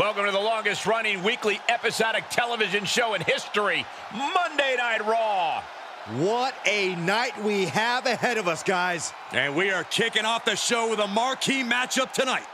Welcome to the longest running weekly episodic television show in history, Monday Night Raw. What a night we have ahead of us, guys. And we are kicking off the show with a marquee matchup tonight.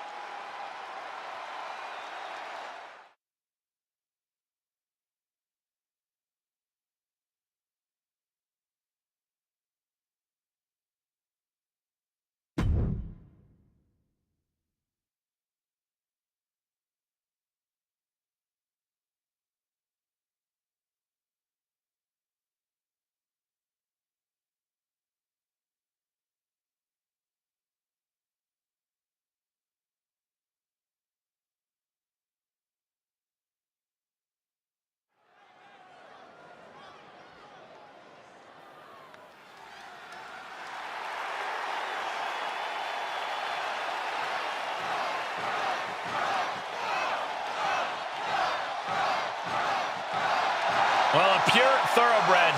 Well, a pure thoroughbred,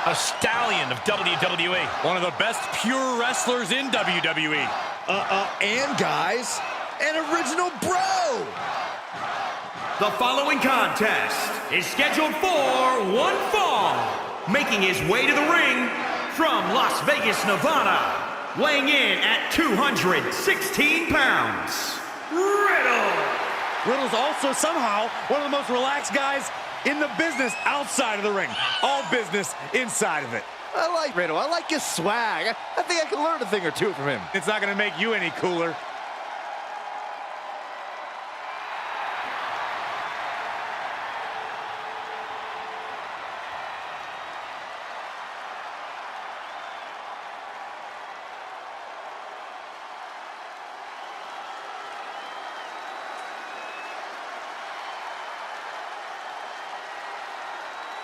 a stallion of WWE. One of the best pure wrestlers in WWE. And guys, an original bro. The following contest is scheduled for one fall. Making his way to the ring from Las Vegas, Nevada, weighing in at 216 pounds, Riddle. Riddle's also somehow one of the most relaxed guys in the business outside of the ring. All business inside of it. I like Riddle. I like his swag. I think I can learn a thing or two from him. It's not going to make you any cooler.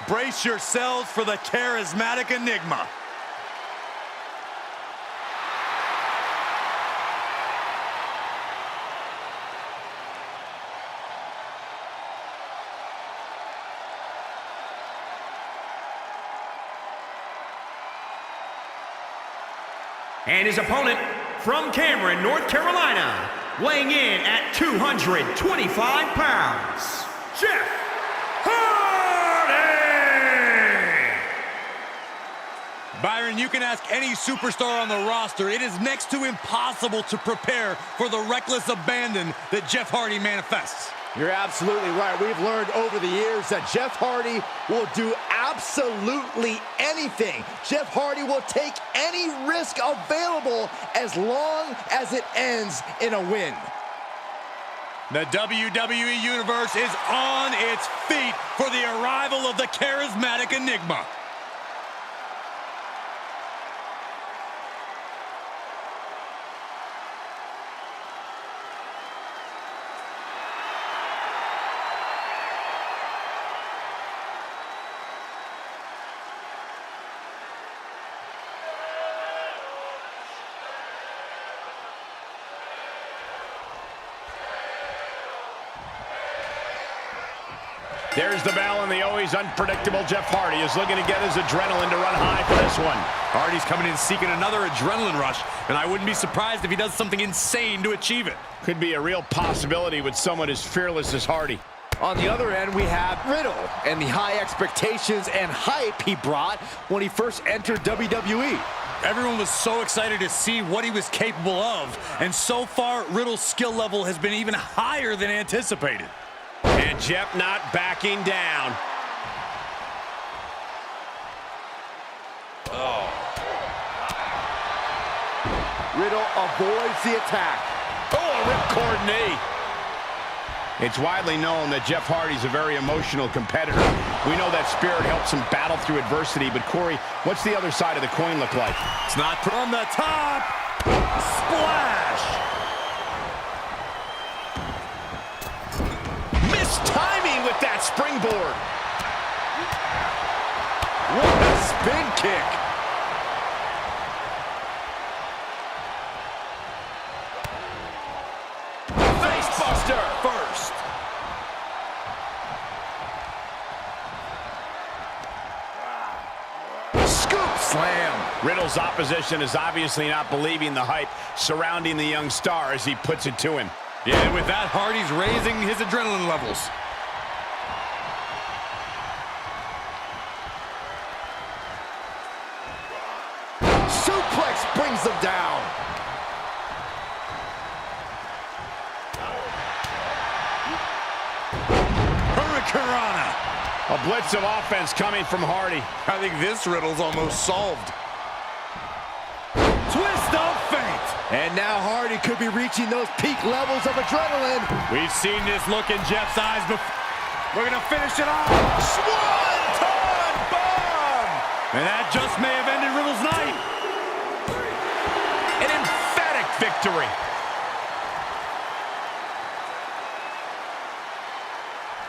Brace yourselves for the charismatic enigma. And his opponent from Cameron, North Carolina, weighing in at 225 pounds, Jeff Hardy! Byron, you can ask any superstar on the roster. It is next to impossible to prepare for the reckless abandon that Jeff Hardy manifests. You're absolutely right. We've learned over the years that Jeff Hardy will do absolutely anything. Jeff Hardy will take any risk available as long as it ends in a win. The WWE Universe is on its feet for the arrival of the charismatic enigma. There's the bell, and the always unpredictable Jeff Hardy is looking to get his adrenaline to run high for this one. Hardy's coming in seeking another adrenaline rush, and I wouldn't be surprised if he does something insane to achieve it. Could be a real possibility with someone as fearless as Hardy. On the other end, we have Riddle and the high expectations and hype he brought when he first entered WWE. Everyone was so excited to see what he was capable of, and so far, Riddle's skill level has been even higher than anticipated. And Jeff not backing down. Riddle avoids the attack. Oh, a ripcord knee. It's widely known that Jeff Hardy's a very emotional competitor. We know that spirit helps him battle through adversity, but Corey, what's the other side of the coin look like? It's not from the top. Splash. Timing with that springboard. What a spin kick. Facebuster first. Scoop slam. Riddle's opposition is obviously not believing the hype surrounding the young star as he puts it to him. Yeah, with that, Hardy's raising his adrenaline levels. Suplex brings them down. Hurricanrana. A blitz of offense coming from Hardy. I think this riddle's almost solved. Twist of fate. And now Hardy could be reaching those peak levels of adrenaline. We've seen this look in Jeff's eyes before. We're going to finish it off. Swanton bomb! And that just may have ended Riddle's night. An emphatic victory.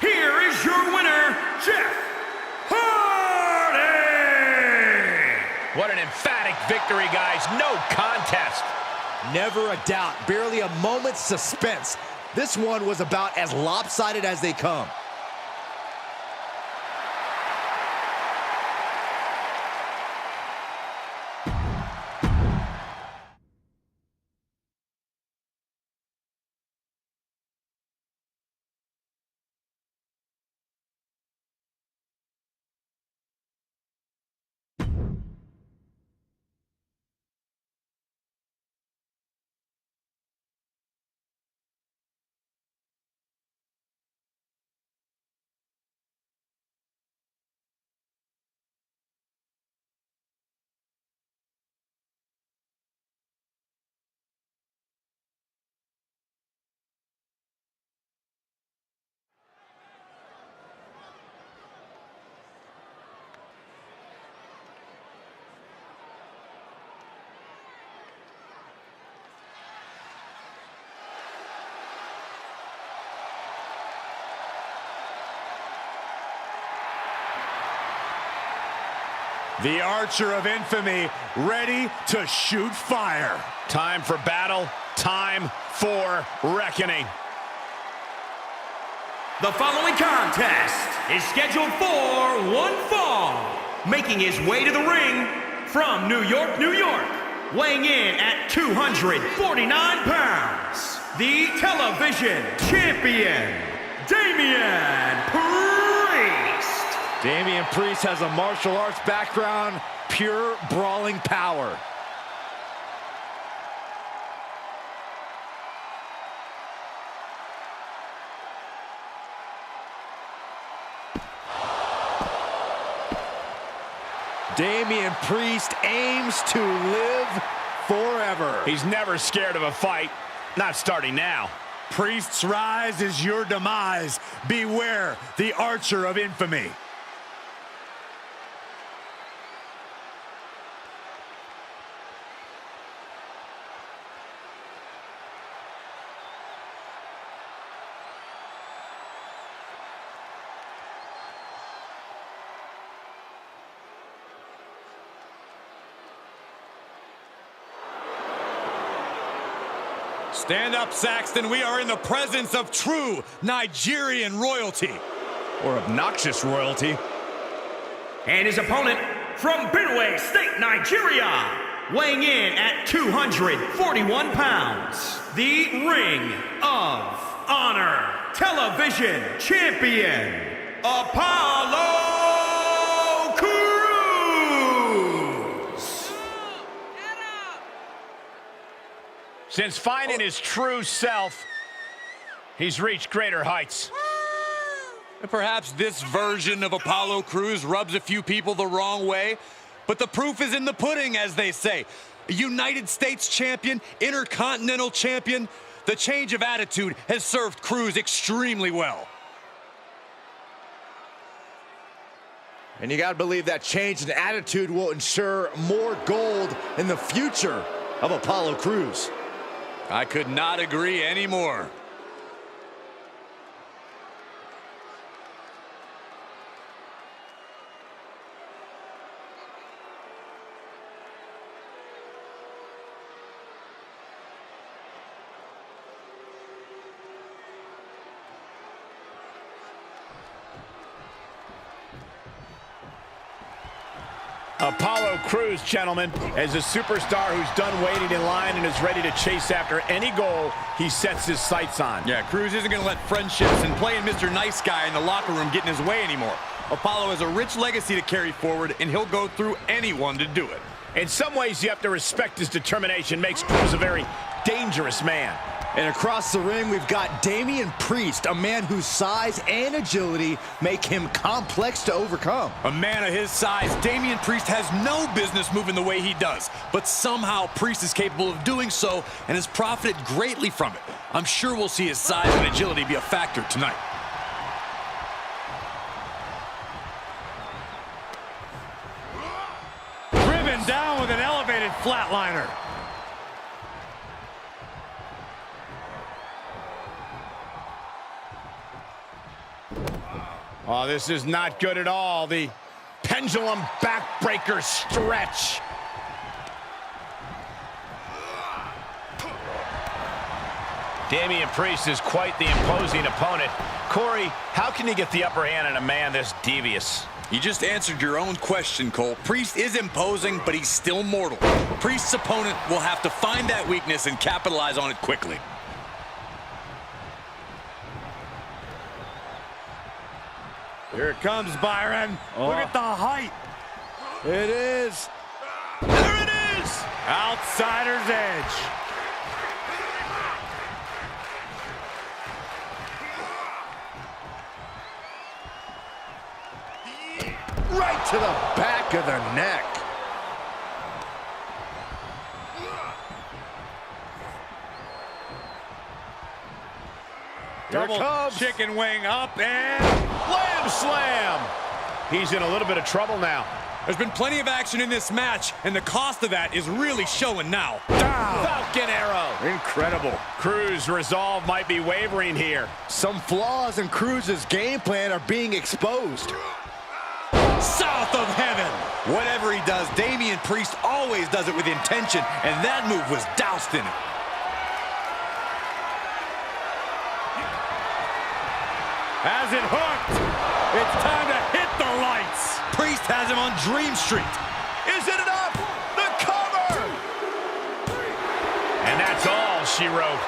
Here is your winner, Jeff Hardy! What an emphatic victory, guys. No contest. Never a doubt, barely a moment's suspense. This one was about as lopsided as they come. The Archer of Infamy ready to shoot fire. Time for battle. Time for reckoning. The following contest is scheduled for one fall. Making his way to the ring from New York, New York, weighing in at 249 pounds, the television champion, Damian Priest. Damian Priest has a martial arts background, pure brawling power. Damian Priest aims to live forever. He's never scared of a fight. Not starting now. Priest's rise is your demise. Beware the Archer of Infamy. Stand up, Saxton. We are in the presence of true Nigerian royalty. Or obnoxious royalty. And his opponent from Benue State, Nigeria, weighing in at 241 pounds, the Ring of Honor Television Champion, Apollo Crews. Since finding his true self, he's reached greater heights. Perhaps this version of Apollo Crews rubs a few people the wrong way, but the proof is in the pudding, as they say. A United States champion, Intercontinental champion, the change of attitude has served Crews extremely well. And you gotta believe that change in attitude will ensure more gold in the future of Apollo Crews. I could not agree anymore. Apollo Crews, gentlemen, as a superstar who's done waiting in line and is ready to chase after any goal he sets his sights on. Yeah, Crews isn't going to let friendships and playing Mr. Nice Guy in the locker room get in his way anymore. Apollo has a rich legacy to carry forward, and he'll go through anyone to do it. In some ways, you have to respect his determination. Makes Crews a very dangerous man. And across the ring, we've got Damian Priest, a man whose size and agility make him complex to overcome. A man of his size, Damian Priest has no business moving the way he does. But somehow Priest is capable of doing so and has profited greatly from it. I'm sure we'll see his size and agility be a factor tonight. Driven down with an elevated flatliner. Oh, this is not good at all. The pendulum backbreaker stretch. Damian Priest is quite the imposing opponent. Corey, how can you get the upper hand on a man this devious? You just answered your own question, Cole. Priest is imposing, but he's still mortal. Priest's opponent will have to find that weakness and capitalize on it quickly. Here it comes, Byron. Look at the height. It is. There it is! Outsider's edge. Right to the back of the neck. Double comes. chicken wing up and... Lamb slam! He's in a little bit of trouble now. There's been plenty of action in this match, and the cost of that is really showing now. Falcon arrow! Incredible. Crews' resolve might be wavering here. Some flaws in Cruz's game plan are being exposed. South of heaven! Whatever he does, Damian Priest always does it with intention, and that move was doused in it. Has it hooked. It's time to hit the lights. Priest has him on Dream Street. Is it enough? The cover! And that's all she wrote.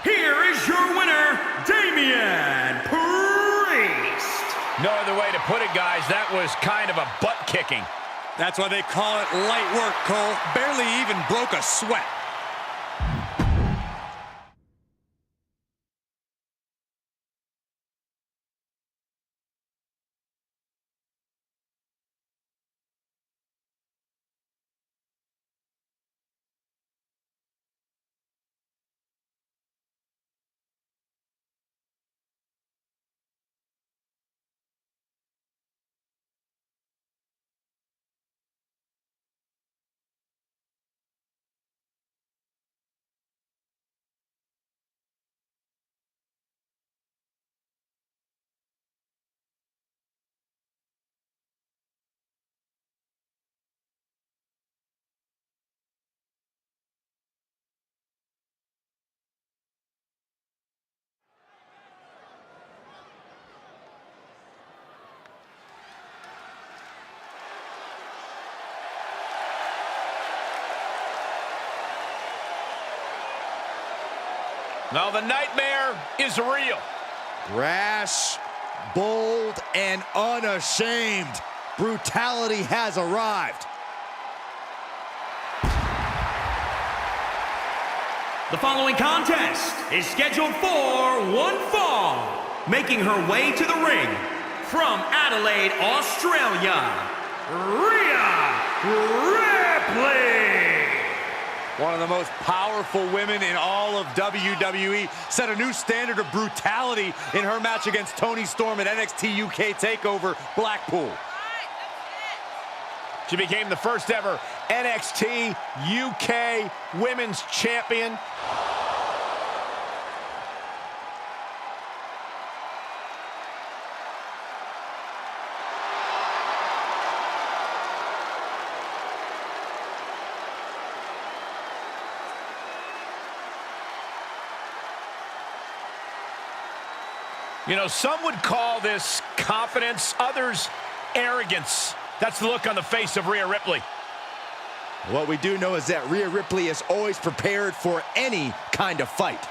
Here is your winner, Damian Priest. No other way to put it, guys. That was kind of a butt kicking. That's why they call it light work, Cole. Barely even broke a sweat. Now the nightmare is real. Brash, bold, and unashamed. Brutality has arrived. The following contest is scheduled for one fall. Making her way to the ring from Adelaide, Australia, Rhea Ripley. One of the most powerful women in all of WWE, set a new standard of brutality in her match against Toni Storm at NXT UK TakeOver Blackpool. She became the first ever NXT UK Women's Champion. You know, some would call this confidence, others arrogance. That's the look on the face of Rhea Ripley. What we do know is that Rhea Ripley is always prepared for any kind of fight.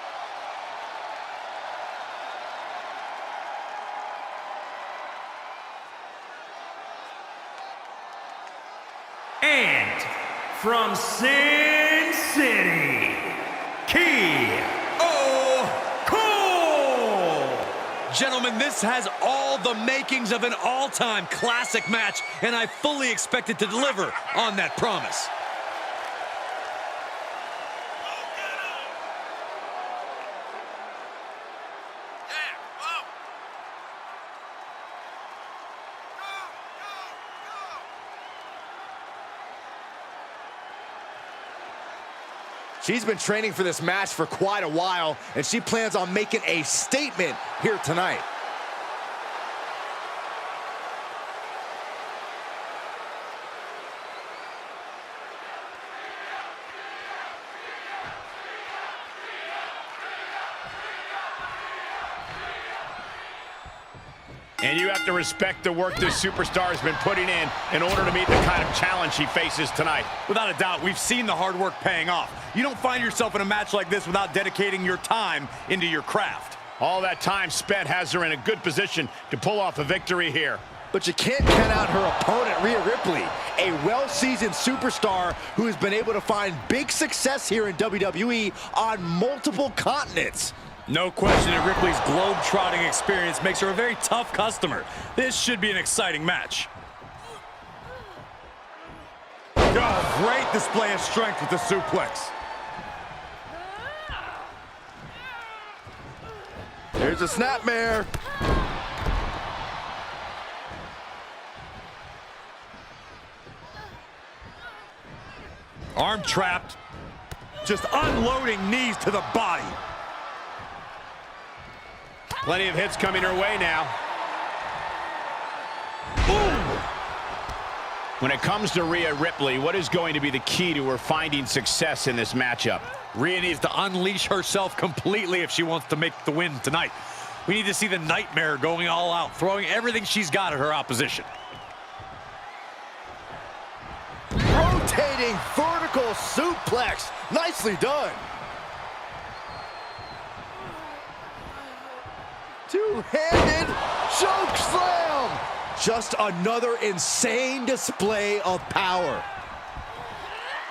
And from Sin City, Gentlemen, this has all the makings of an all-time classic match, and I fully expect it to deliver on that promise. She's been training for this match for quite a while, and she plans on making a statement here tonight. And you have to respect the work this superstar has been putting in order to meet the kind of challenge she faces tonight. Without a doubt, we've seen the hard work paying off. You don't find yourself in a match like this without dedicating your time into your craft. All that time spent has her in a good position to pull off a victory here. But you can't count out her opponent, Rhea Ripley, a well-seasoned superstar who has been able to find big success here in WWE on multiple continents. No question that Ripley's globe-trotting experience makes her a very tough customer. This should be an exciting match. Oh, great display of strength with the suplex. There's a snapmare. Arm trapped. Just unloading knees to the body. Plenty of hits coming her way now. Ooh. When it comes to Rhea Ripley, what is going to be the key to her finding success in this matchup? Rhea needs to unleash herself completely if she wants to make the win tonight. We need to see the nightmare going all out, throwing everything she's got at her opposition. Rotating vertical suplex. Nicely done. Two-handed choke slam. Just another insane display of power.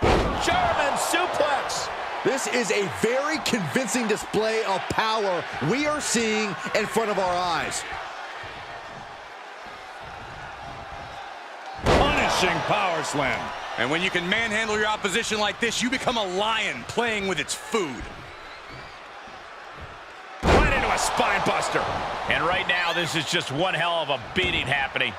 German suplex. This is a very convincing display of power we are seeing in front of our eyes. Punishing power slam. And when you can manhandle your opposition like this, you become a lion playing with its food. Right into a spine buster. And right now, this is just one hell of a beating happening.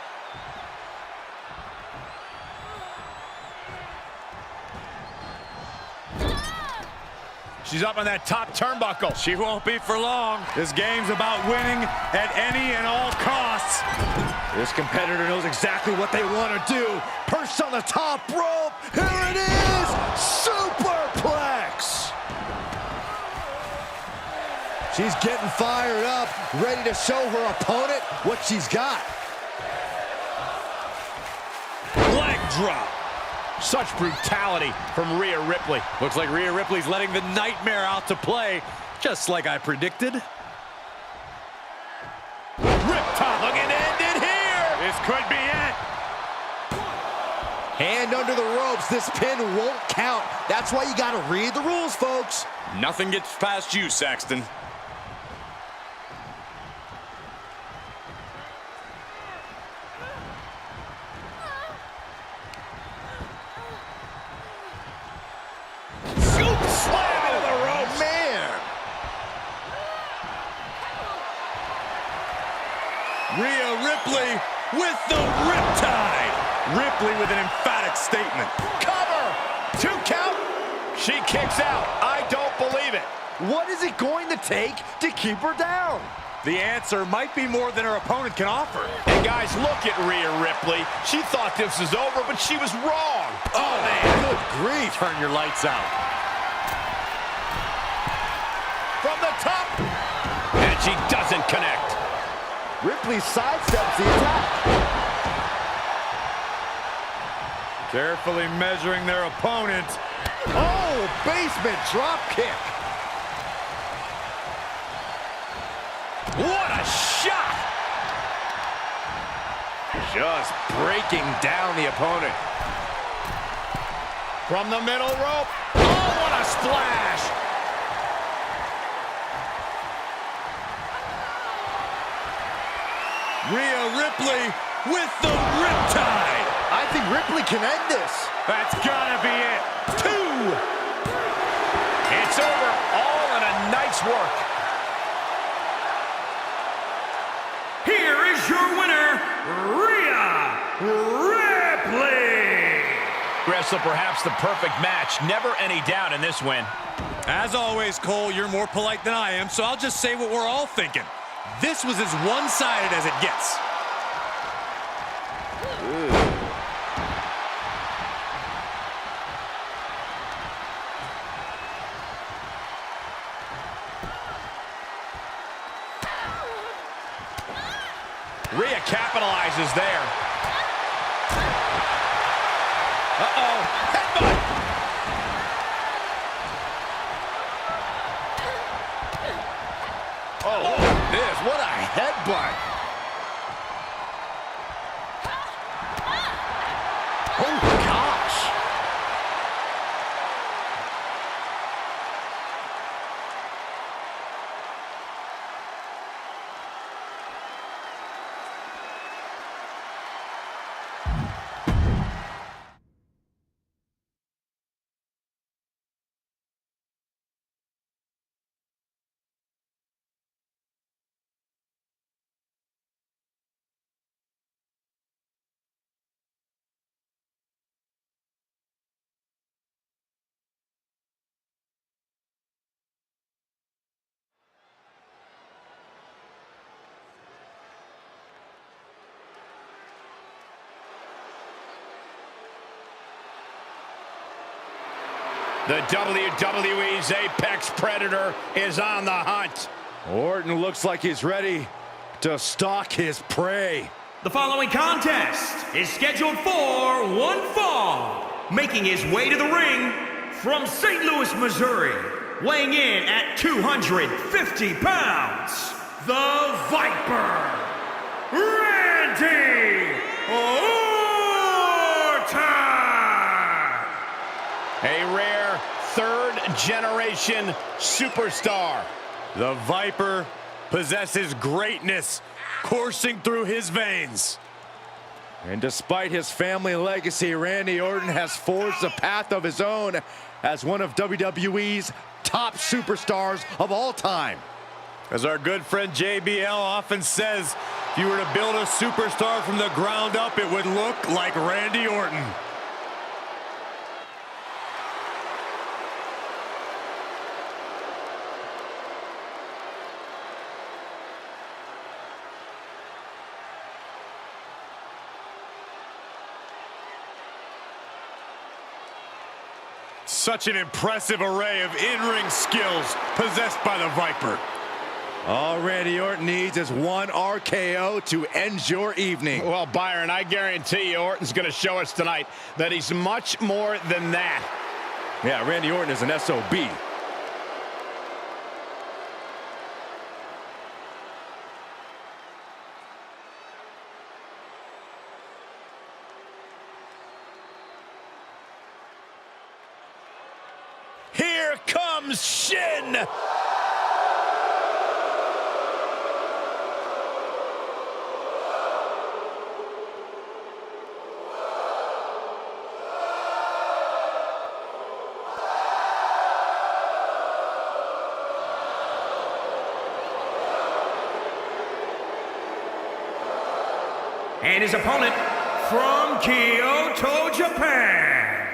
She's up on that top turnbuckle. She won't be for long. This game's about winning at any and all costs. This competitor knows exactly what they want to do. Perched on the top rope. Here it is. Superplex. She's getting fired up, ready to show her opponent what she's got. Leg drop. Such brutality from Rhea Ripley. Looks like Rhea Ripley's letting the nightmare out to play, just like I predicted. Riptide looking to end it here. This could be it. Hand under the ropes. This pin won't count. That's why you got to read the rules, folks. Nothing gets past you, Saxton. Rhea Ripley with the riptide. Ripley with an emphatic statement. Cover! 2 count. She kicks out. I don't believe it. What is it going to take to keep her down? The answer might be more than her opponent can offer. And guys, look at Rhea Ripley. She thought this was over, but she was wrong. Oh, man, good grief. Turn your lights out. From the top. And she doesn't connect. Ripley sidesteps the attack. Carefully measuring their opponent. Oh, basement drop kick. What a shot! Just breaking down the opponent. From the middle rope. Oh, what a splash! Rhea Ripley with the riptide. I think Ripley can end this. That's gotta be it. 2. It's over, all in a night's work. Here is your winner, Rhea Ripley. Wrestle perhaps the perfect match. Never any doubt in this win. As always, Cole, you're more polite than I am, so I'll just say what we're all thinking. This was as one-sided as it gets. Rhea capitalizes there. Uh-oh, headbutt! Oh, this, what a headbutt. Oh, gosh. The WWE's Apex Predator is on the hunt. Orton looks like he's ready to stalk his prey. The following contest is scheduled for one fall. Making his way to the ring from St. Louis, Missouri, weighing in at 250 pounds, the Viper, Randy Orton. A rare third-generation superstar. The Viper possesses greatness coursing through his veins. And despite his family legacy, Randy Orton has forged a path of his own as one of WWE's top superstars of all time. As our good friend JBL often says, if you were to build a superstar from the ground up, it would look like Randy Orton. Such an impressive array of in-ring skills possessed by the Viper. All Randy Orton needs is one RKO to end your evening. Well, Byron, I guarantee you Orton's going to show us tonight that he's much more than that. Yeah, Randy Orton is an SOB. Here comes Shin. And his opponent from Kyoto, Japan,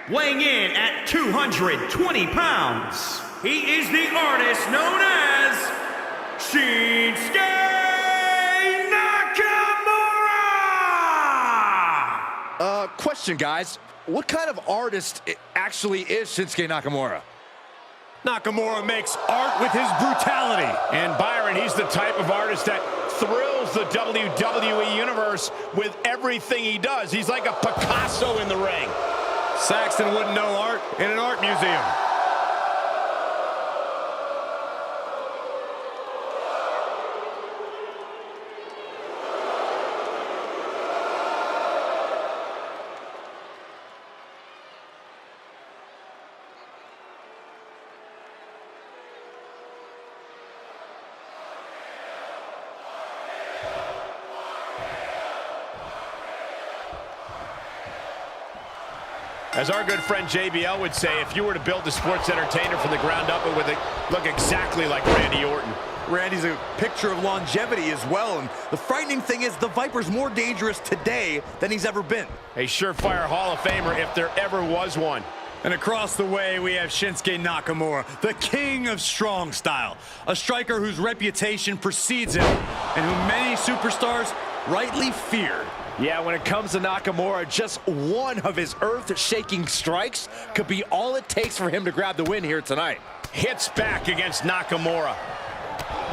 weighing in at 220 pounds, he is the artist known as Shinsuke Nakamura! Question, guys. What kind of artist actually is Shinsuke Nakamura? Nakamura makes art with his brutality. And Byron, he's He's the type of artist that thrills the WWE Universe with everything he does. He's like a Picasso in the ring. Saxton wouldn't know art in an art museum. As our good friend JBL would say, if you were to build a sports entertainer from the ground up, it would look exactly like Randy Orton. Randy's a picture of longevity as well, and the frightening thing is the Viper's more dangerous today than he's ever been. A surefire Hall of Famer if there ever was one. And across the way, we have Shinsuke Nakamura, the king of strong style, a striker whose reputation precedes him and whom many superstars rightly fear. Yeah, when it comes to Nakamura, just one of his earth-shaking strikes could be all it takes for him to grab the win here tonight. Hits back against Nakamura.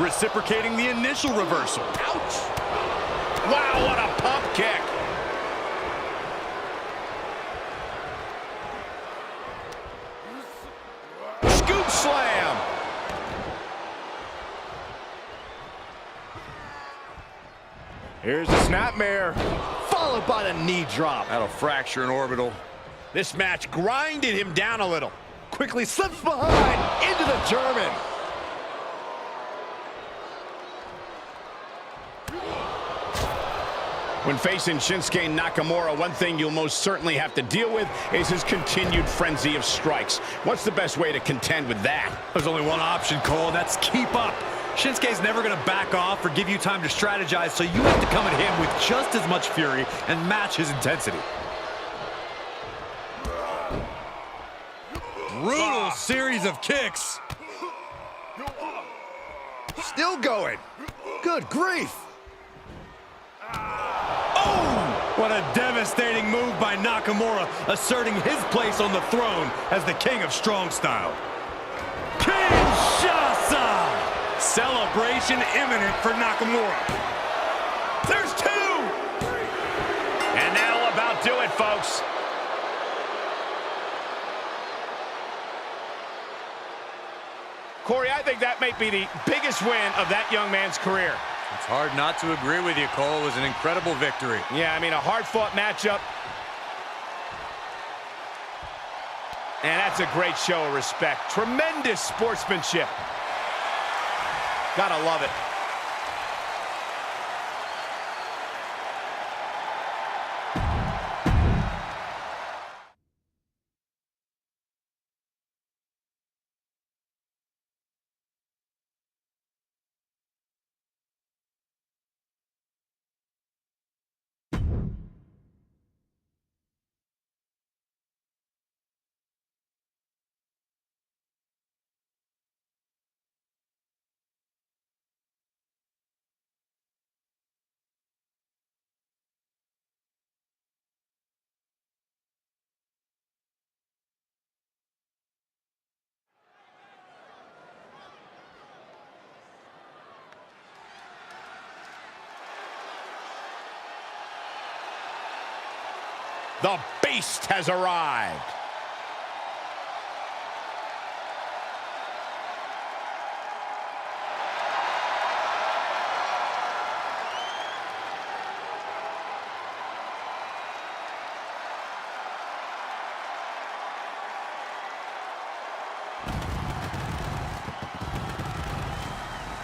Reciprocating the initial reversal. Ouch! Wow, what a pump kick. Scoop slam. Here's the snapmare, followed by the knee drop. That'll fracture an orbital. This match grinded him down a little. Quickly slips behind into the German. When facing Shinsuke Nakamura, one thing you'll most certainly have to deal with is his continued frenzy of strikes. What's the best way to contend with that? There's only one option, Cole, and that's keep up. Shinsuke's never going to back off or give you time to strategize, so you have to come at him with just as much fury and match his intensity. Brutal series of kicks. Still going. Good grief. Oh! What a devastating move by Nakamura, asserting his place on the throne as the king of strong style. Kinshasa! Celebration imminent for Nakamura. There's two! And that'll about do it, folks. Corey, I think that might be the biggest win of that young man's career. It's hard not to agree with you, Cole. It was an incredible victory. Yeah, I mean, a hard-fought matchup. And that's a great show of respect. Tremendous sportsmanship. Gotta love it. The Beast has arrived.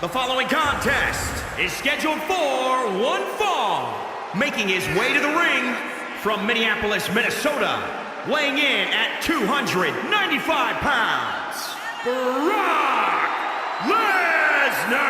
The following contest is scheduled for one fall. Making his way to the ring from Minneapolis, Minnesota, weighing in at 295 pounds, Brock Lesnar!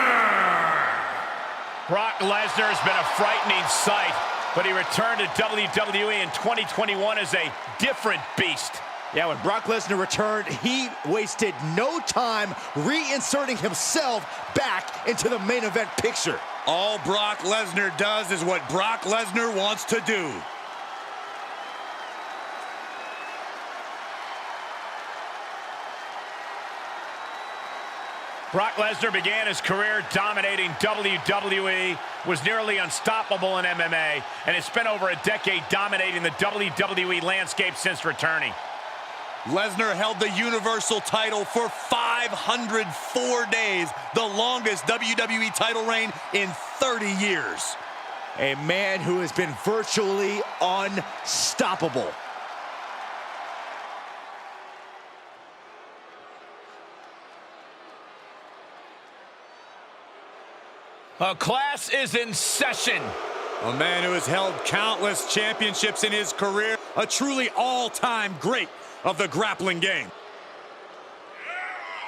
Brock Lesnar has been a frightening sight, but he returned to WWE in 2021 as a different beast. Yeah, when Brock Lesnar returned, he wasted no time reinserting himself back into the main event picture. All Brock Lesnar does is what Brock Lesnar wants to do. Brock Lesnar began his career dominating WWE, was nearly unstoppable in MMA, and has spent over a decade dominating the WWE landscape since returning. Lesnar held the Universal title for 504 days, the longest WWE title reign in 30 years. A man who has been virtually unstoppable. A class is in session. A man who has held countless championships in his career, a truly all-time great of the grappling game.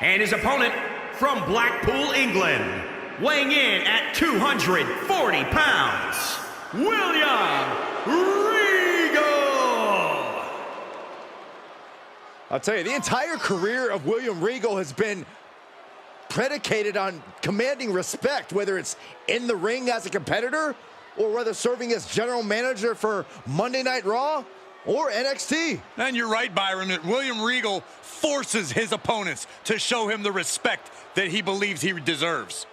And his opponent from Blackpool, England, weighing in at 240 pounds, William Regal. I'll tell you, the entire career of William Regal has been predicated on commanding respect, whether it's in the ring as a competitor or whether serving as general manager for Monday Night Raw or NXT. And you're right, Byron, that William Regal forces his opponents to show him the respect that he believes he deserves.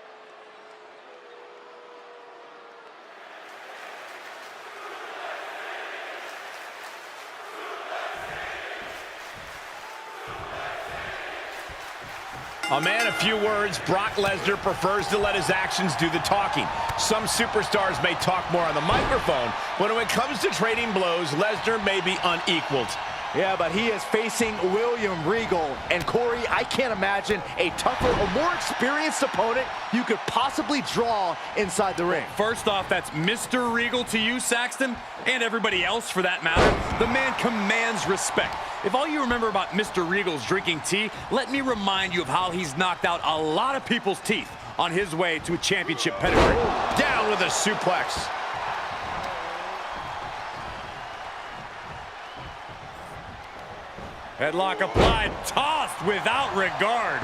A man of few words, Brock Lesnar prefers to let his actions do the talking. Some superstars may talk more on the microphone, but when it comes to trading blows, Lesnar may be unequaled. Yeah, but he is facing William Regal. And Corey, I can't imagine a tougher or more experienced opponent you could possibly draw inside the ring. First off, that's Mr. Regal to you, Saxton, and everybody else for that matter. The man commands respect. If all you remember about Mr. Regal's drinking tea, let me remind you of how he's knocked out a lot of people's teeth on his way to a championship pedigree. Down with a suplex. Headlock applied, tossed without regard.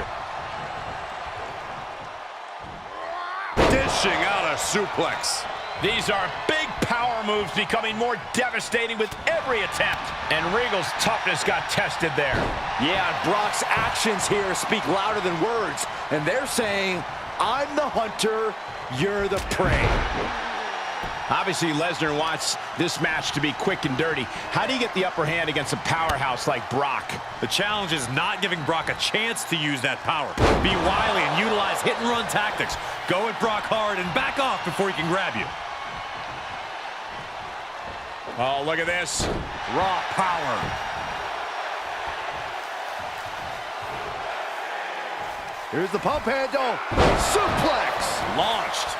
Dishing out a suplex. These are big power moves becoming more devastating with every attempt. And Regal's toughness got tested there. Yeah, Brock's actions here speak louder than words. And they're saying, I'm the hunter, you're the prey. Obviously, Lesnar wants this match to be quick and dirty. How do you get the upper hand against a powerhouse like Brock? The challenge is not giving Brock a chance to use that power. Be wily and utilize hit-and-run tactics. Go at Brock hard and back off before he can grab you. Oh, look at this. Raw power. Here's the pump handle. Suplex. Launched.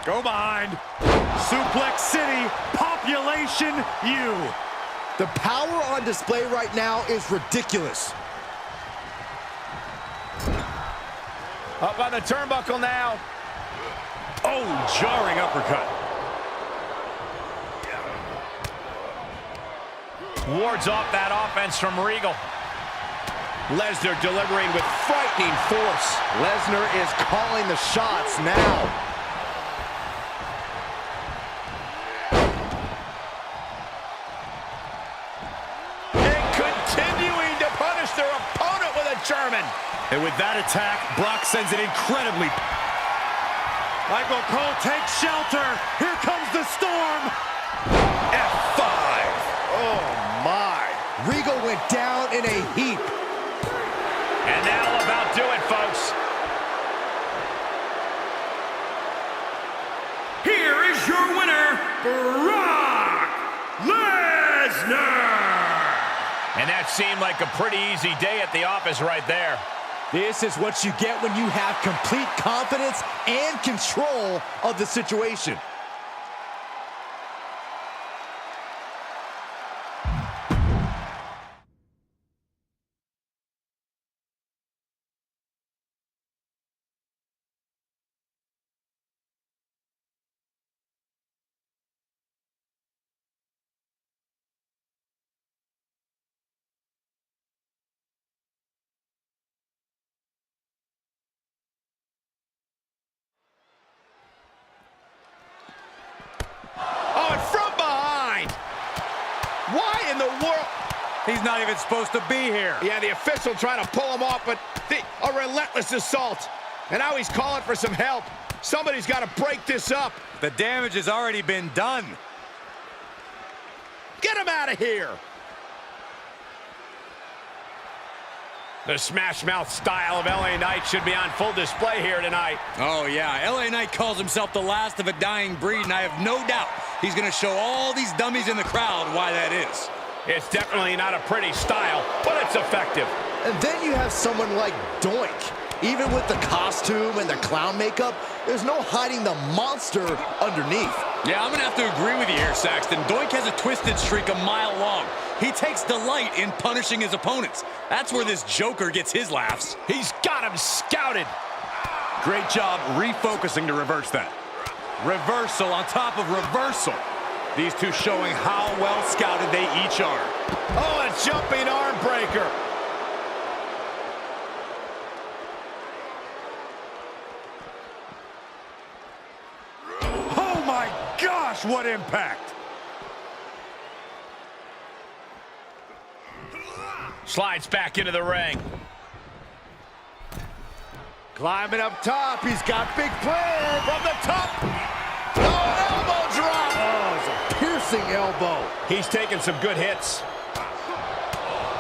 Go behind. Suplex City, population U. The power on display right now is ridiculous. Up on the turnbuckle now. Oh, jarring uppercut. Wards off that offense from Regal. Lesnar delivering with frightening force. Lesnar is calling the shots now. Their opponent with a German. And with that attack, Brock sends it incredibly. Michael Cole takes shelter. Here comes the storm. F5. Oh, my. Regal went down in a heap. And that'll about do it, folks. Here is your winner, Brock Lesnar. And that seemed like a pretty easy day at the office right there. This is what you get when you have complete confidence and control of the situation. He's not even supposed to be here. Yeah, the official trying to pull him off, but a relentless assault. And now he's calling for some help. Somebody's got to break this up. The damage has already been done. Get him out of here. The smash mouth style of LA Knight should be on full display here tonight. Oh, yeah. LA Knight calls himself the last of a dying breed, and I have no doubt he's going to show all these dummies in the crowd why that is. It's definitely not a pretty style, but it's effective. And then you have someone like Doink. Even with the costume and the clown makeup, there's no hiding the monster underneath. Yeah, I'm going to have to agree with you here, Saxton. Doink has a twisted streak a mile long. He takes delight in punishing his opponents. That's where this Joker gets his laughs. He's got him scouted. Great job refocusing to reverse that. Reversal on top of reversal. These two showing how well scouted they each are. Oh, a jumping arm breaker. Oh my gosh, what impact! Slides back into the ring. Climbing up top, he's got big plans. From the top. Oh, elbow drop. Oh, it's a piercing elbow. He's taking some good hits.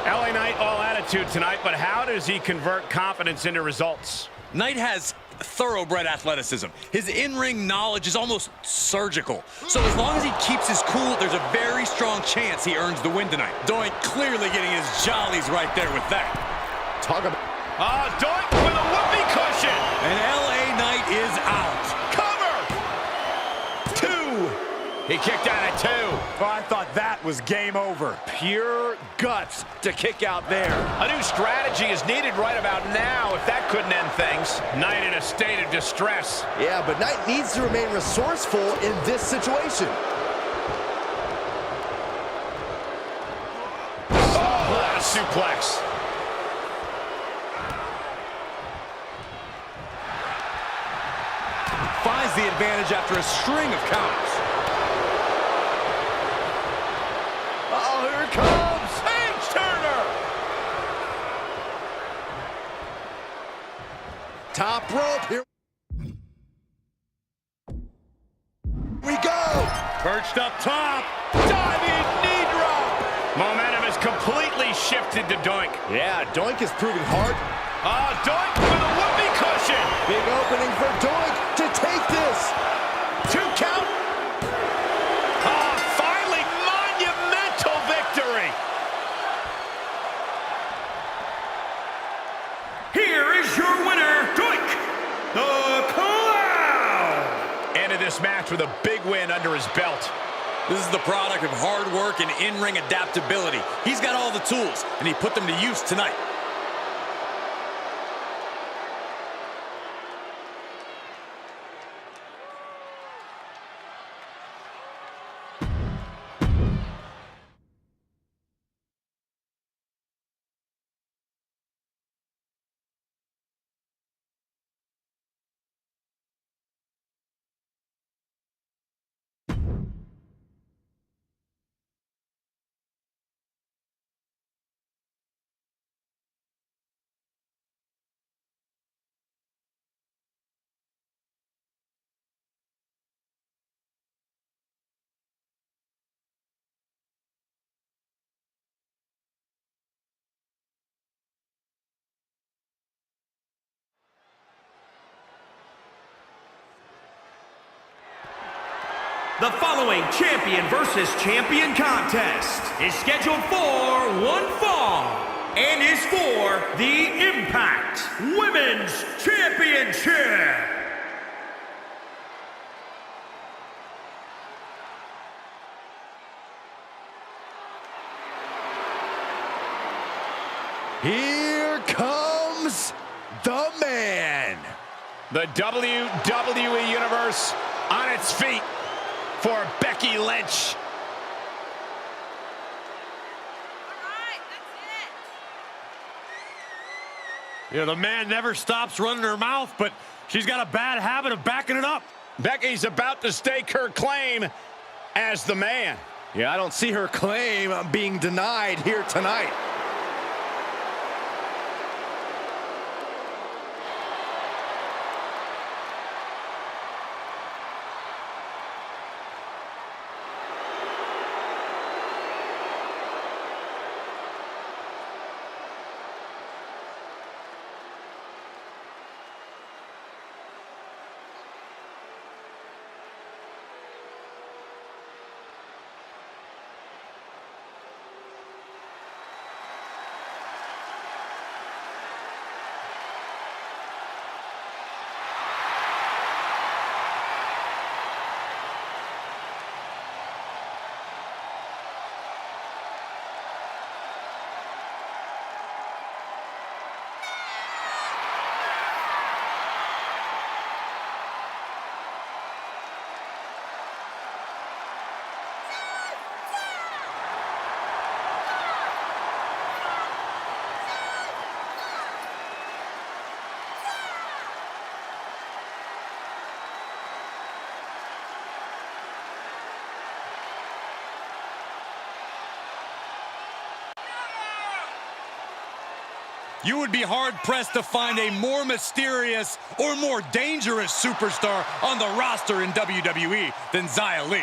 LA Knight all attitude tonight, but how does he convert confidence into results? Knight has thoroughbred athleticism. His in-ring knowledge is almost surgical. So as long as he keeps his cool, there's a very strong chance he earns the win tonight. Doink clearly getting his jollies right there with that. Talk about... Doink with a whoopee cushion. And LA Knight is out. Cover. 2. He kicked out at 2. Oh, I thought that was game over. Pure guts to kick out there. A new strategy is needed right about now if that couldn't end things. Knight in a state of distress. Yeah, but Knight needs to remain resourceful in this situation. Oh, what a suplex. Finds the advantage after a string of counters. Uh-oh, here it comes. Page Turner. Top rope, here we go. Perched up top. Diving knee drop. Momentum has completely shifted to Doink. Yeah, Doink is proving hard. Doink with a whoopee cushion. Big opening for Doink to take this. 2 count. Finally, monumental victory. Here is your winner, Doink, the Clown! Ended this match with a big win under his belt. This is the product of hard work and in-ring adaptability. He's got all the tools, and he put them to use tonight. The following champion versus champion contest is scheduled for one fall and is for the Impact Women's Championship. Here comes the man. The WWE Universe on its feet for Becky Lynch. You know, the man never stops running her mouth, but she's got a bad habit of backing it up. Becky's about to stake her claim as the man. Yeah, I don't see her claim being denied here tonight. You would be hard-pressed to find a more mysterious or more dangerous superstar on the roster in WWE than Xia Li.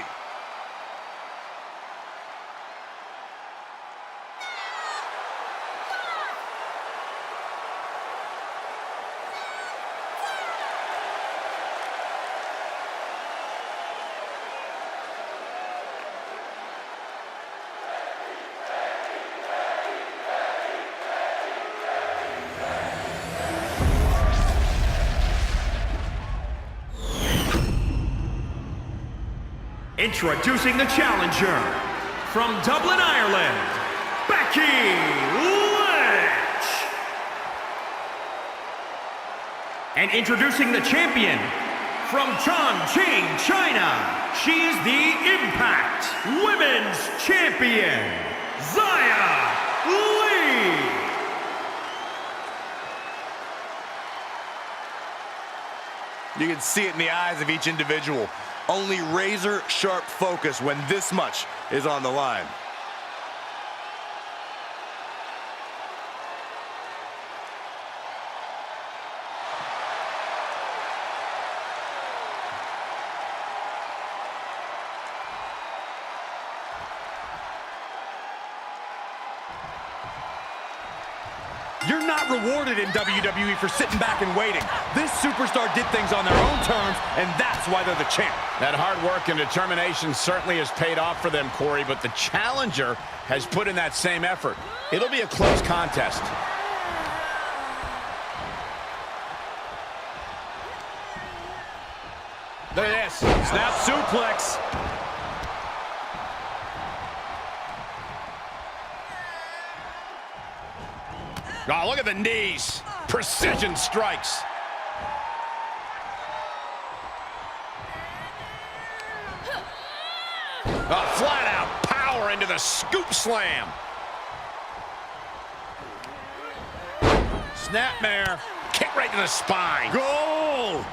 Introducing the challenger, from Dublin, Ireland, Becky Lynch. And introducing the champion, from Chongqing, China, she is the Impact Women's Champion, Xia Li. You can see it in the eyes of each individual. Only razor-sharp focus when this much is on the line. You're not rewarded in WWE for sitting back and waiting. This superstar did things on their own terms, and that's why they're the champ. That hard work and determination certainly has paid off for them, Corey, but the challenger has put in that same effort. It'll be a close contest. Look at this. Snap suplex. Oh, look at the knees. Precision strikes. Flat out power into the scoop slam. Snapmare. Kick right to the spine. Goal!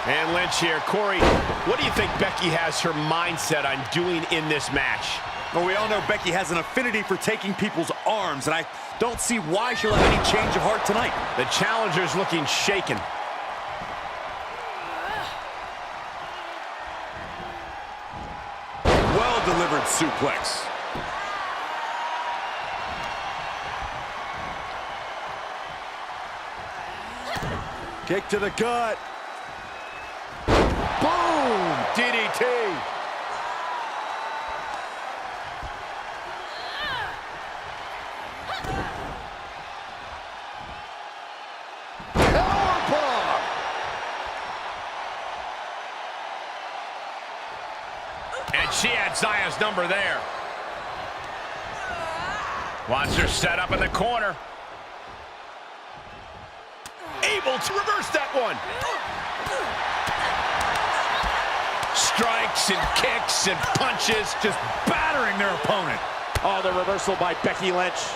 And Lynch here. Corey, what do you think Becky has her mindset on doing in this match? Well, we all know Becky has an affinity for taking people's arms, and I don't see why she'll have any change of heart tonight. The challenger's looking shaken. Well-delivered suplex. Kick to the gut. Boom! DDT. Powerbomb. And she had Xia's number there. Wants her set up in the corner. Able to reverse that one. Strikes and kicks and punches, just battering their opponent. Oh, the reversal by Becky Lynch.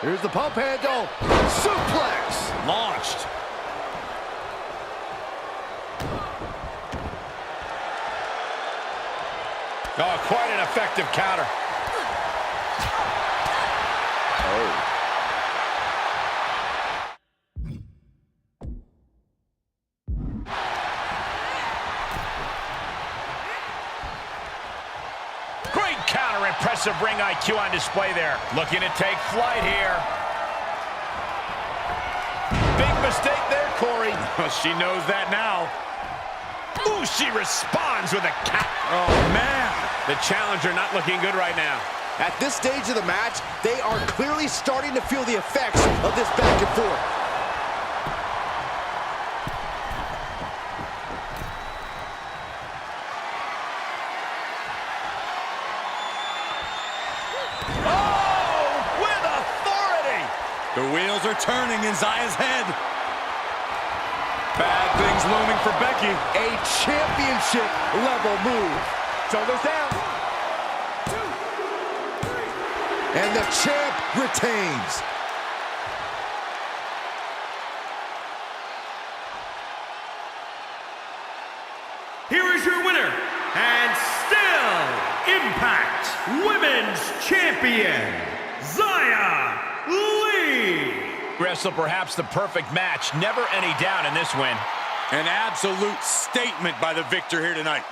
Here's the pump handle. Suplex. Launched. Oh, quite an effective counter. Oh. Great counter, impressive ring IQ on display there. Looking to take flight here. Big mistake there, Corey. She knows that now. Ooh, she responds with a cat. Oh, man. The challenger not looking good right now. At this stage of the match, they are clearly starting to feel the effects of this back and forth. Oh, with authority. The wheels are turning in Zaya's head. Bad things looming for Becky. A championship level move. Shoulders down. And the champ retains. Here is your winner, and still Impact Women's Champion, Xia Li. Wrestle perhaps the perfect match. Never any doubt in this win. An absolute statement by the victor here tonight.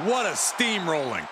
What a steamrolling.